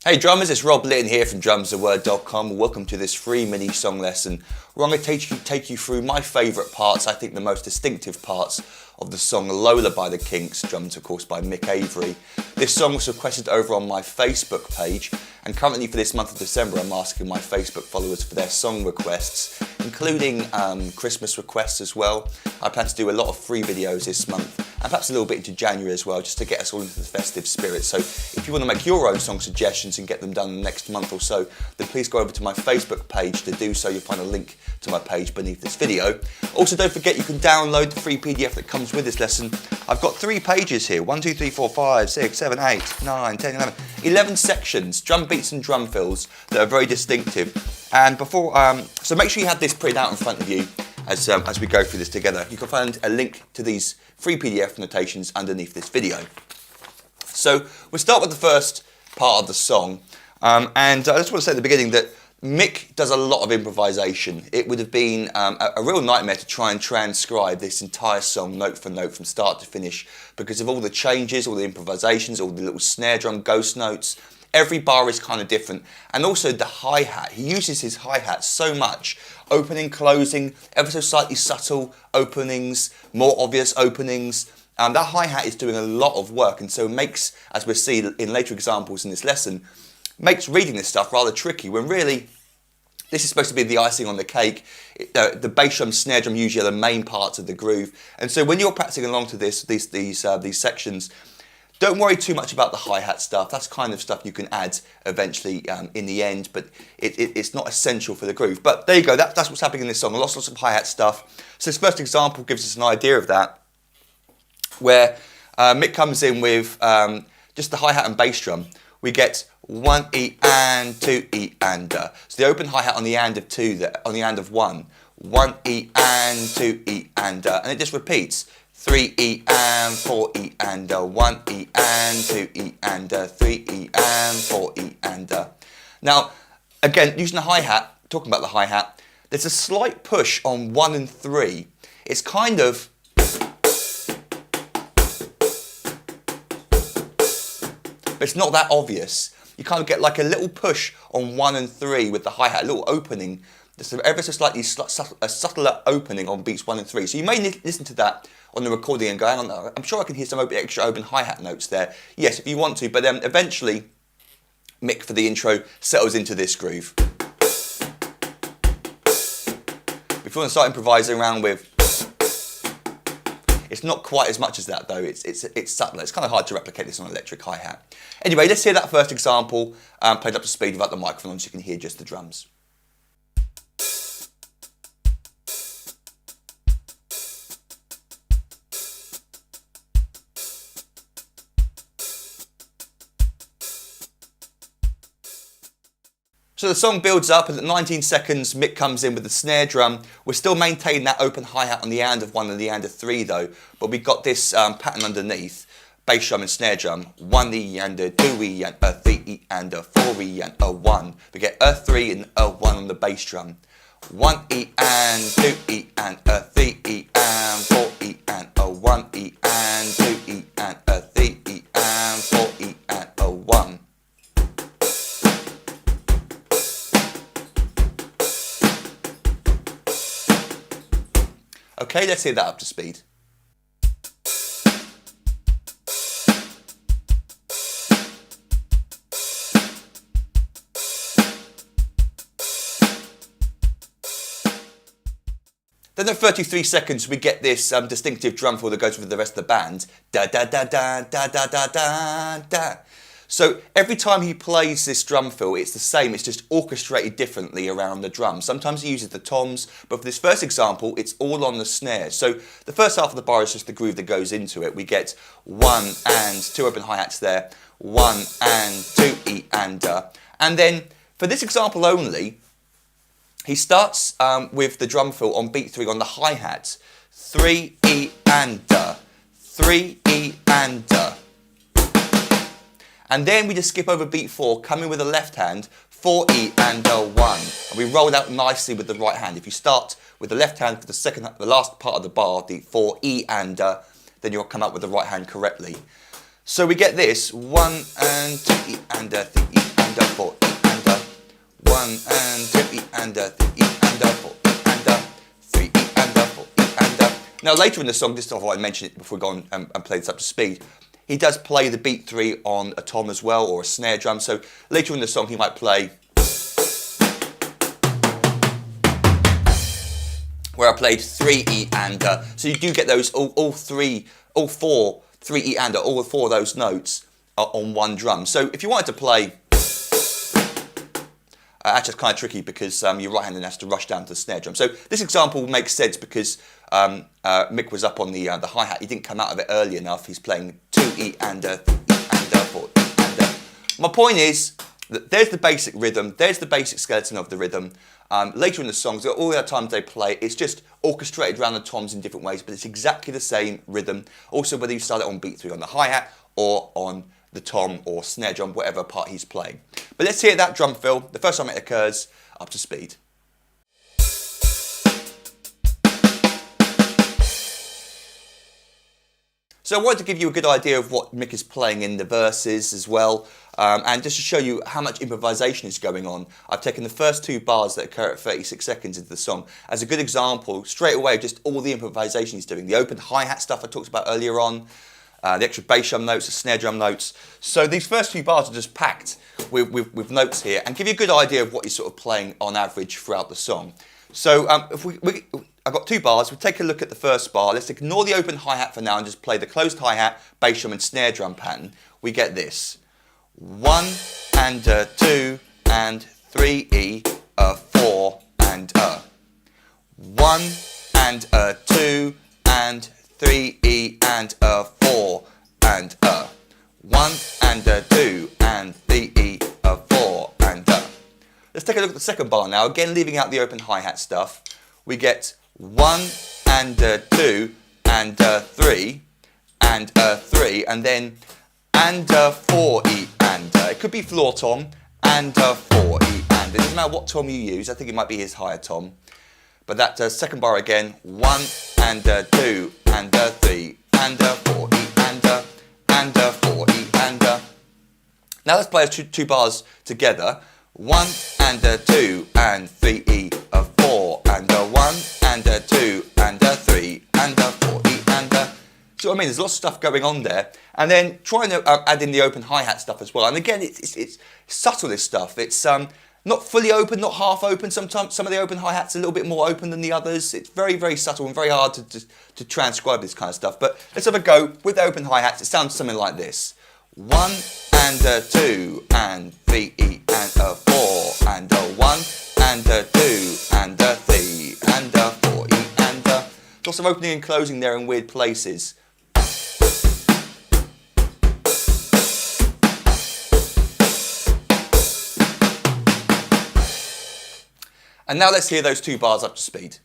Hey drummers, it's Rob Litton here from drumstheword.com. Welcome to this free mini song lesson where I'm going to take you through my favourite parts, I think the most distinctive parts of the song Lola by the Kinks, drummed of course by Mick Avory. This song was requested over on my Facebook page, and currently for this month of December I'm asking my Facebook followers for their song requests, including Christmas requests as well. I plan to do a lot of free videos this month and perhaps a little bit into January as well, just to get us all into the festive spirit. So if you want to make your own song suggestions and get them done in the next month or so, then please go over to my Facebook page. To do so, you'll find a link to my page beneath this video. Also, don't forget you can download the free PDF that comes with this lesson. I've got 3 pages here, 1, 2, 3, 4, 5, 6, 7, 8, 9, 10, 11, 11 sections, drum beats and drum fills that are very distinctive. And before, so make sure you have this printed out in front of you as we go through this together. You can find a link to these free PDF notations underneath this video. So we'll start with the first part of the song, and I just want to say at the beginning that Mick does a lot of improvisation. It would have been a real nightmare to try and transcribe this entire song note for note from start to finish because of all the changes, all the improvisations, all the little snare drum ghost notes. Every bar is kind of different, and also the hi-hat. He uses his hi-hat so much, opening, closing, ever so slightly subtle openings, more obvious openings. That hi-hat is doing a lot of work, and so makes, as we'll see in later examples in this lesson, makes reading this stuff rather tricky, when really this is supposed to be the icing on the cake. The bass drum, snare drum usually are the main parts of the groove, and so when you're practicing along to these sections, don't worry too much about the hi-hat stuff. That's kind of stuff you can add eventually in the end, but it's not essential for the groove. But there you go, that's what's happening in this song, lots of hi-hat stuff. So this first example gives us an idea of that, where Mick comes in with just the hi-hat and bass drum. We get 1 E and 2 E and so the open hi-hat on the and of 2 there, on the and of 1. 1 E and 2 E and it just repeats. 3 E and 4 E and 1 E and 2 E and 3 E and 4 E and Now, again, using the hi-hat, talking about the hi-hat, there's a slight push on 1 and 3. It's kind of, but it's not that obvious. You kind of get like a little push on 1 and 3 with the hi-hat, a little opening. There's ever so slightly a subtler opening on beats 1 and 3. So you may listen to that on the recording and go, hang on, I'm sure I can hear some extra open hi-hat notes there. Yes, if you want to, but then eventually Mick, for the intro, settles into this groove. If you want to start improvising around with, it's not quite as much as that though, it's subtle. It's kind of hard to replicate this on an electric hi-hat. Anyway, let's hear that first example, played up to speed without the microphone so you can hear just the drums. So the song builds up, and at 19 seconds Mick comes in with the snare drum. We're still maintaining that open hi-hat on the and of 1 and the and of 3 though, but we've got this pattern underneath, bass drum and snare drum, 1 E and 2 E and 3 E and 4 E and 1. We get 3 and 1 on the bass drum. 1 E and 2 E and 3 E and 4 E and 1 E and 2 E and 3 E and 4 E and 1. Okay, let's hear that up to speed. Then at 33 seconds we get this distinctive drum fill that goes with the rest of the band. Da da da da da da da da da. So every time he plays this drum fill, it's the same, it's just orchestrated differently around the drum. Sometimes he uses the toms, but for this first example, it's all on the snare. So the first half of the bar is just the groove that goes into it. We get 1 and 2 open hi-hats there, 1 and 2 E and then for this example only, he starts with the drum fill on beat 3 on the hi-hat. 3 E and 3 E and And then we just skip over beat 4, coming with the left hand, 4 E and 1. And we roll it out nicely with the right hand. If you start with the left hand for the last part of the bar, the 4 E and then you'll come out with the right hand correctly. So we get this 1 and 2 E and 3 E and and a 4 E and a 1 and 2 E and a 3 E and a 4 E and a 3 E and a 4 E and a. Now later in the song, just thought I'd mention it before we go on and play this up to speed, he does play the beat 3 on a tom as well, or a snare drum. So later in the song he might play where I played 3 E and a. So you do get those all 4 3 E and a, all 4 of those notes are on one drum. So if you wanted to play, actually it's kind of tricky because your right hand has to rush down to the snare drum. So this example makes sense because Mick was up on the hi-hat. He didn't come out of it early enough. He's playing 2 E and a 3 E and a 4 E and a. My point is that there's the basic rhythm, there's the basic skeleton of the rhythm. Later in the songs, all the other times they play, it's just orchestrated around the toms in different ways, but it's exactly the same rhythm. Also, whether you start it on beat 3 on the hi-hat or on the tom or snare drum, whatever part he's playing. But let's hear that drum fill, the first time it occurs, up to speed. So I wanted to give you a good idea of what Mick is playing in the verses as well, and just to show you how much improvisation is going on. I've taken the first 2 bars that occur at 36 seconds into the song as a good example, straight away, just all the improvisation he's doing. The open hi-hat stuff I talked about earlier on, the extra bass drum notes, the snare drum notes. So these first few bars are just packed with notes here and give you a good idea of what he's sort of playing on average throughout the song. So if I've got 2 bars, we'll take a look at the first bar. Let's ignore the open hi-hat for now and just play the closed hi-hat, bass drum and snare drum pattern. We get this. 1 and a 2 and 3 E, a 4 and a. 1 and a 2 and 3 E and a 4 and a. 1 and a 2 and 3 E, a 4 and a. Let's take a look at the second bar now. Again, leaving out the open hi-hat stuff. We get 1 and a 2 and a 3 and a 3 and then and a 4 E and a. It could be floor tom and a 4 E and a. It doesn't matter what tom you use. I think it might be his higher tom. But that second bar again, 1 and a 2 and a 3 and a 4 E and a 4 E and a. Now let's play 2 bars together. 1 and a 2 and 3 E, a 4 and a 1 and a 2 and a 3 and a 4 E and a. See what I mean? There's lots of stuff going on there. And then trying to add in the open hi-hat stuff as well. And again, it's subtle, this stuff. It's not fully open, not half open. Sometimes some of the open hi-hats are a little bit more open than the others. It's very, very subtle and very hard to transcribe this kind of stuff. But let's have a go with the open hi-hats. It sounds something like this. 1 and a 2 and 3 E and a 4 and a 1 and a 2 and a 3 and a 4 E and a. Lots of opening and closing there in weird places. And now let's hear those 2 bars up to speed.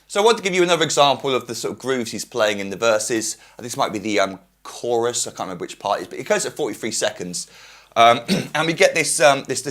So I want to give you another example of the sort of grooves he's playing in the verses. This might be the chorus, I can't remember which part it is, but it goes at 43 seconds. And we get this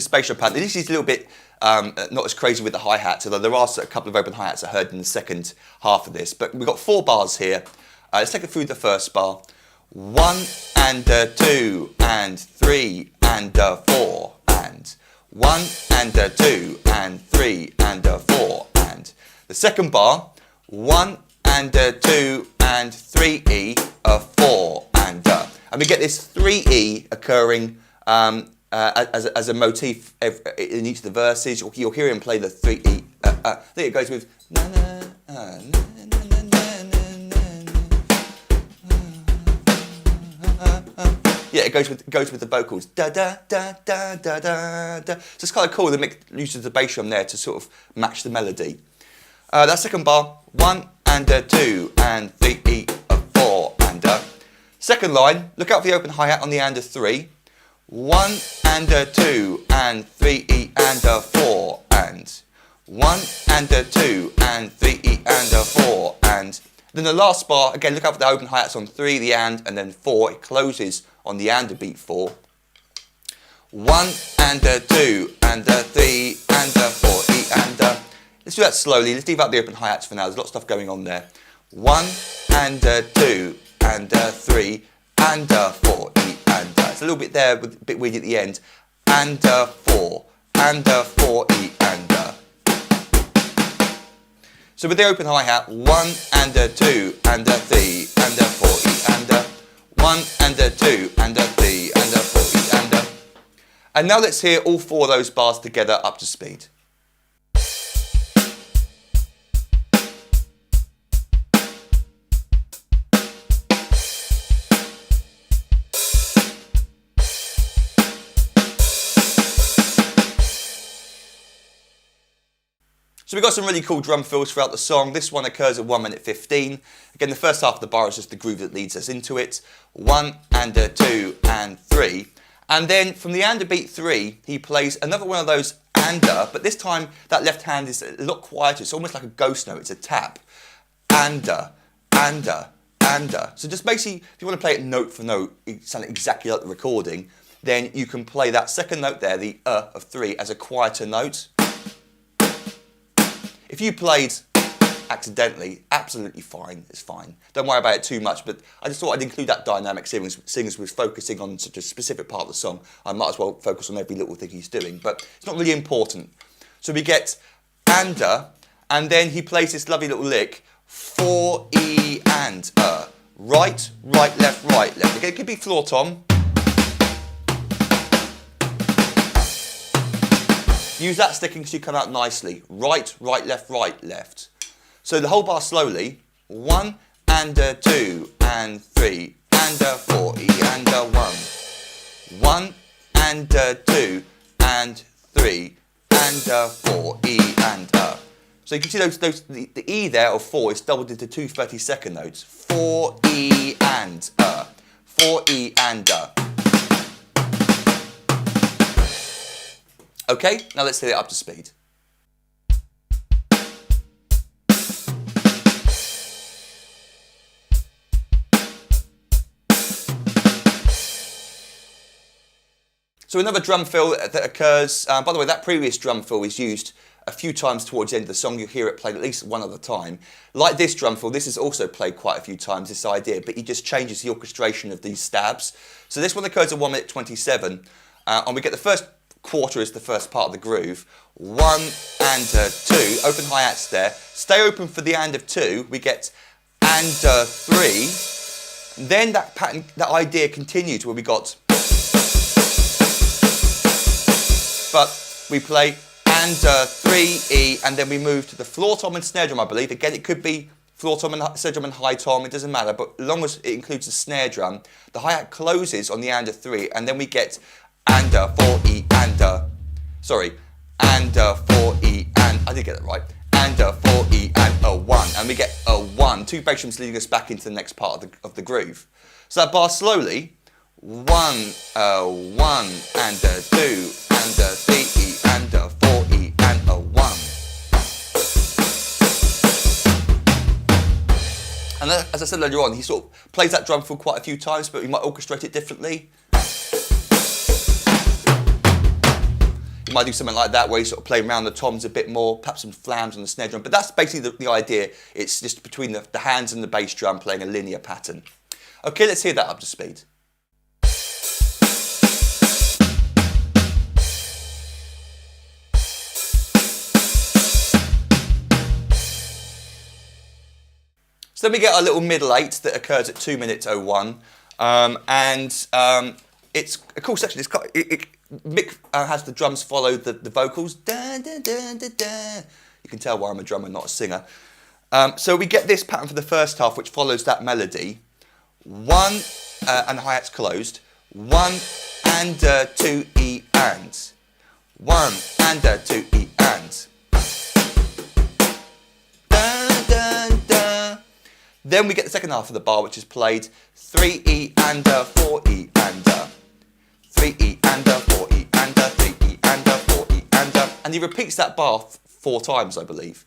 spatial pattern. This is a little bit not as crazy with the hi-hats, although there are a couple of open hi-hats I heard in the second half of this. But we've got 4 bars here. Let's take it through the first bar. 1 and a 2 and 3 and a 4 and 1 and a 2 and 3 and a 4 and. The second bar, 1 and a 2 and 3 E, a 4 and a. And we get this 3 E occurring as a motif in each of the verses. You'll hear him play the 3 E. I think it goes with na na na na na. Yeah, it goes with the vocals. Da da da da da da da. So it's kind of cool that Mick uses the bass drum there to sort of match the melody. That second bar, 1 and a 2 and 3 E, a 4 and a. Second line, look out for the open hi-hat on the and a 3. 1 and a 2 and 3 E and a 4 and. 1 and a 2 and 3 E and a 4 and. Then the last bar, again, look out for the open hi-hats on 3, the and then 4. It closes on the and beat 4. 1 and a 2 and a 3 and a 4 E and a. Let's do that slowly. Let's leave out the open hi-hats for now. There's a lot of stuff going on there. 1 and a 2 and a 3 and a 4 E and a. It's a little bit there, with a bit weird at the end. And a 4 and a 4 E and a. So with the open hi-hat, 1 and a 2 and a 3 and a 4 E and a. 1 and a 2 and a 3 and a 4 E and a. And now let's hear all 4 of those bars together up to speed. So we've got some really cool drum fills throughout the song. This one occurs at 1 minute 15. Again, the first half of the bar is just the groove that leads us into it. 1 and a 2 and 3. And then from the and beat 3, he plays another one of those and-a, but this time that left hand is a lot quieter. It's almost like a ghost note. It's a tap. And-a, and-a, and-a. So just basically, if you want to play it note for note, sound exactly like the recording, then you can play that second note there, the of 3, as a quieter note. If you played accidentally, absolutely fine, it's fine. Don't worry about it too much, but I just thought I'd include that dynamic, seeing as we're focusing on such a specific part of the song. I might as well focus on every little thing he's doing, but it's not really important. So we get and-a, and then he plays this lovely little lick, 4 E and a. Right, right, left, right, left. Again, it could be floor tom. Use that sticking so you come out nicely. Right, right, left, right, left. So the whole bar slowly. 1 and a 2 and 3 and a 4 E and a 1. 1 and a 2 and 3 and a 4 E and a. So you can see the E there of 4 is doubled into 2 30-second notes. 4 E and a. 4 E and a. Okay, now let's hit it up to speed. So another drum fill that occurs, by the way, that previous drum fill is used a few times towards the end of the song. You'll hear it played at least one other time. Like this drum fill, this is also played quite a few times, this idea, but he just changes the orchestration of these stabs. So this one occurs at 1 minute 27, and we get the first quarter is the first part of the groove. 1 and a 2, open hi-hats there. Stay open for the and of 2. We get and a 3. Then that pattern, that idea continues where we got. But we play and a 3 E, and then we move to the floor tom and snare drum, I believe. Again, it could be floor tom and snare drum and high tom. It doesn't matter, but as long as it includes the snare drum, the hi-hat closes on the and a 3, and then we get and a 4 E and a, sorry, and a 4 E and, I did get it right, and a 4 E and a 1, and we get a 1, 2 bass drums leading us back into the next part of the groove. So that bar slowly, 1, a 1 and a 2 and a 3 E and a 4 E and a 1. And then, as I said earlier on, he sort of plays that drum fill quite a few times, but we might orchestrate it differently. You might do something like that where you sort of play around the toms a bit more, perhaps some flams on the snare drum, but that's basically the idea. It's just between the hands and the bass drum playing a linear pattern. Okay, let's hear that up to speed. So then we get our little middle 8 that occurs at 2 minutes 01, it's a cool section. Mick has the drums follow the vocals. Da, da, da, da, da. You can tell why I'm a drummer, not a singer. So we get this pattern for the first half, which follows that melody. 1 and the hi-hat's closed. 1 and 2 E and. 1 and 2 E and. Da, da, da. Then we get the second half of the bar, which is played 3 E and 4 E and 3 E and 4 E and 3 E and 4 E and he repeats that bar 4 times, I believe.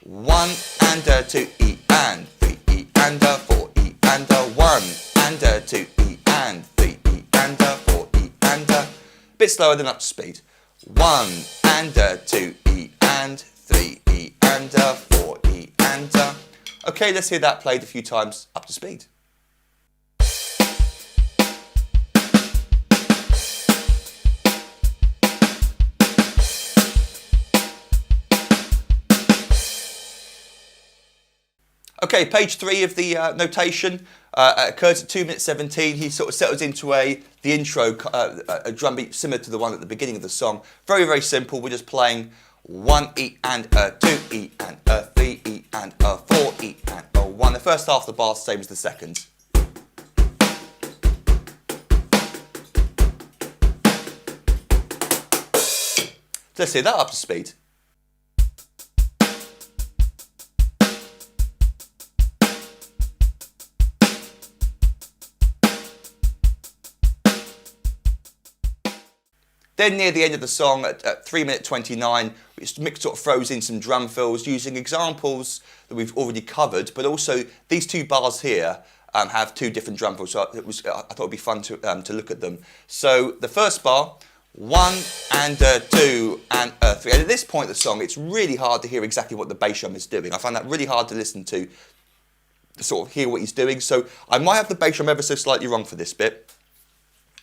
1 and 2 E and 3 E and a 4 E and a 1 and a 2 E and 3 E and a 4 E and a. Bit slower than up to speed. 1 and a 2 E and 3 E and a 4 E and a. Okay, let's hear that played a few times up to speed. Okay, page 3 of the notation occurs at 2 minutes 17. He sort of settles into the intro, a drum beat similar to the one at the beginning of the song. Very, very simple. We're just playing 1 E and a 2 E and a 3 E and a 4 E and a 1. The first half of the bar is the same as the second. So let's hear that up to speed. Then near the end of the song, at 3 minutes 29, Mick sort of throws in some drum fills using examples that we've already covered, but also these two bars here have two different drum fills, so I thought it would be fun to look at them. So the first bar, 1 and a 2 and a 3. And at this point of the song, it's really hard to hear exactly what the bass drum is doing. I find that really hard to listen to sort of hear what he's doing. So I might have the bass drum ever so slightly wrong for this bit.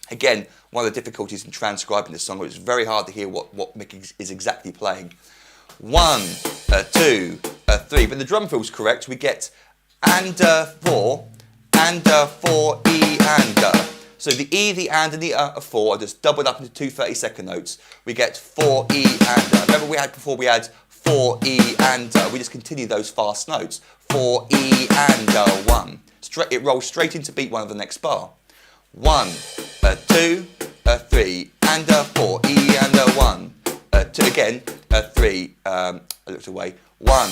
Again, one of the difficulties in transcribing this song, it's very hard to hear what Mick is exactly playing. 1, a 2, a 3, but the drum fill's correct. We get and a 4, and a 4 E and a. So the E, the and the a 4 are just doubled up into two 30-second notes. We get 4 E and a. Remember we had 4 E and a. We just continue those fast notes. 4 E and a 1. It rolls straight into beat 1 of the next bar. 1, a 2, a 3, and a 4, E and a 1, a 2, again, a 3, I looked away, 1,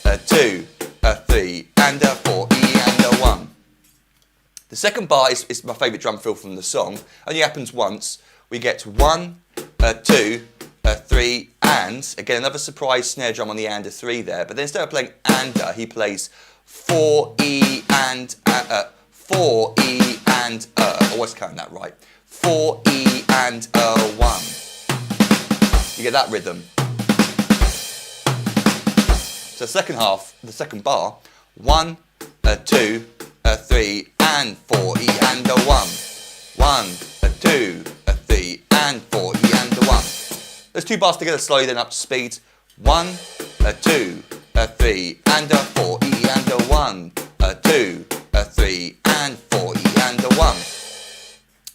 a 2, a 3, and a 4, E and a 1. The second bar is my favourite drum fill from the song, only happens once. We get 1, a 2, a 3, and, again, another surprise snare drum on the and a 3 there, but then instead of playing and a, he plays 4, E and 4 E and I was counting that right. 4 E and a 1. You get that rhythm. So second half, the second bar, 1, a 2, a 3, and 4 E and a 1. 1, a 2, a 3, and 4 E and a 1. Those two bars together slowly, then up to speed. 1, a 2, a 3, and a 4 E and a 1, a 2, a 3, and 4 E and a 1.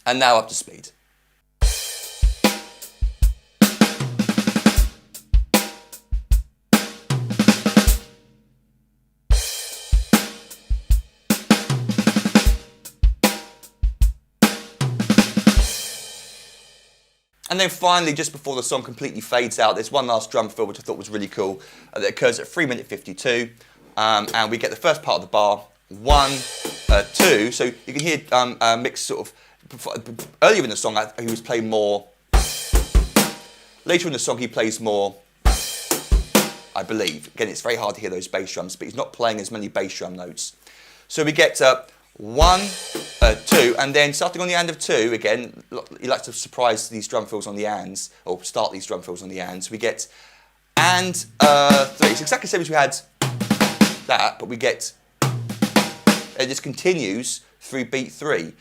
And now up to speed. And then finally, just before the song completely fades out, there's one last drum fill which I thought was really cool that occurs at 3 minutes 52, and we get the first part of the bar, 1, 2. So you can hear Mick sort of earlier in the song he was playing more. Later in the song he plays more, I believe. Again, it's very hard to hear those bass drums, but he's not playing as many bass drum notes. So we get 1, 2, and then starting on the and of 2, again, he likes to surprise these drum fills on the ands, or start these drum fills on the ands. We get and 3. It's exactly the same as we had that, but we get, it just continues through beat 3.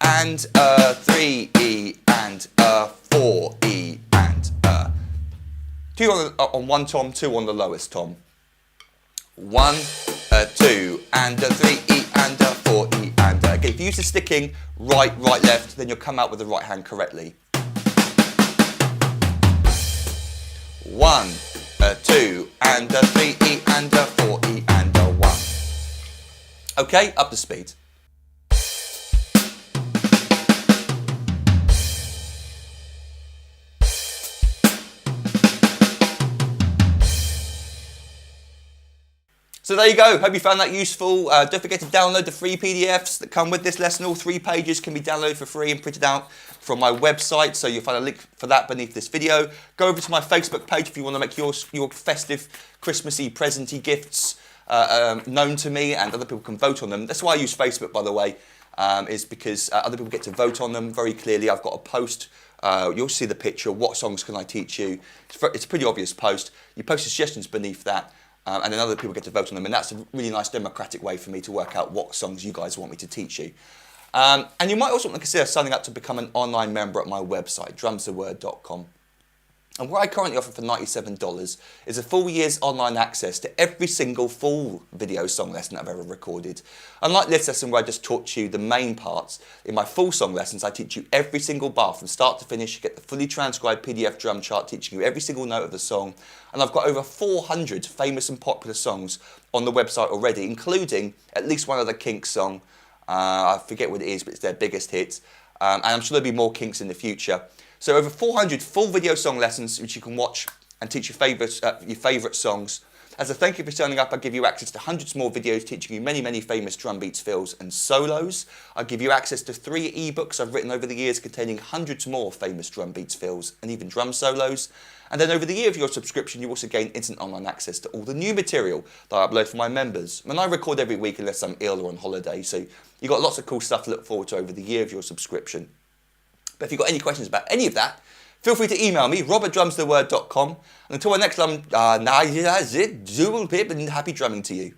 And 3 E and 4 E and 2 on one tom, 2 on the lowest tom. 1, 2, and 3 E and 4 E and again, if you're used to sticking right, left, then you'll come out with the right hand correctly. 1, 2, and 3 E and 4 E and 1. Okay, up to speed. So there you go, hope you found that useful. Don't forget to download the free PDFs that come with this lesson. All 3 pages can be downloaded for free and printed out from my website, so you'll find a link for that beneath this video. Go over to my Facebook page if you want to make your festive Christmassy presenty gifts known to me and other people can vote on them. That's why I use Facebook, by the way, is because other people get to vote on them very clearly. I've got a post. You'll see the picture. What songs can I teach you? It's a pretty obvious post. You post suggestions beneath that, and then other people get to vote on them. And that's a really nice democratic way for me to work out what songs you guys want me to teach you. And you might also want to consider signing up to become an online member at my website, drumstheword.com. And what I currently offer for $97 is a full year's online access to every single full video song lesson I've ever recorded. Unlike this lesson where I just taught you the main parts, in my full song lessons I teach you every single bar from start to finish. You get the fully transcribed PDF drum chart teaching you every single note of the song. And I've got over 400 famous and popular songs on the website already, including at least one other Kinks song. I forget what it is, but it's their biggest hit. And I'm sure there'll be more Kinks in the future. So over 400 full video song lessons which you can watch and teach your favourite songs. As a thank you for signing up, I give you access to hundreds more videos teaching you many, many famous drum beats, fills and solos. I give you access to 3 ebooks I've written over the years containing hundreds more famous drum beats, fills and even drum solos. And then over the year of your subscription, you also gain instant online access to all the new material that I upload for my members. And I record every week unless I'm ill or on holiday, so you've got lots of cool stuff to look forward to over the year of your subscription. But if you've got any questions about any of that, feel free to email me, rob@drumstheword.com. And until our next time, that's it. Zool pip and happy drumming to you.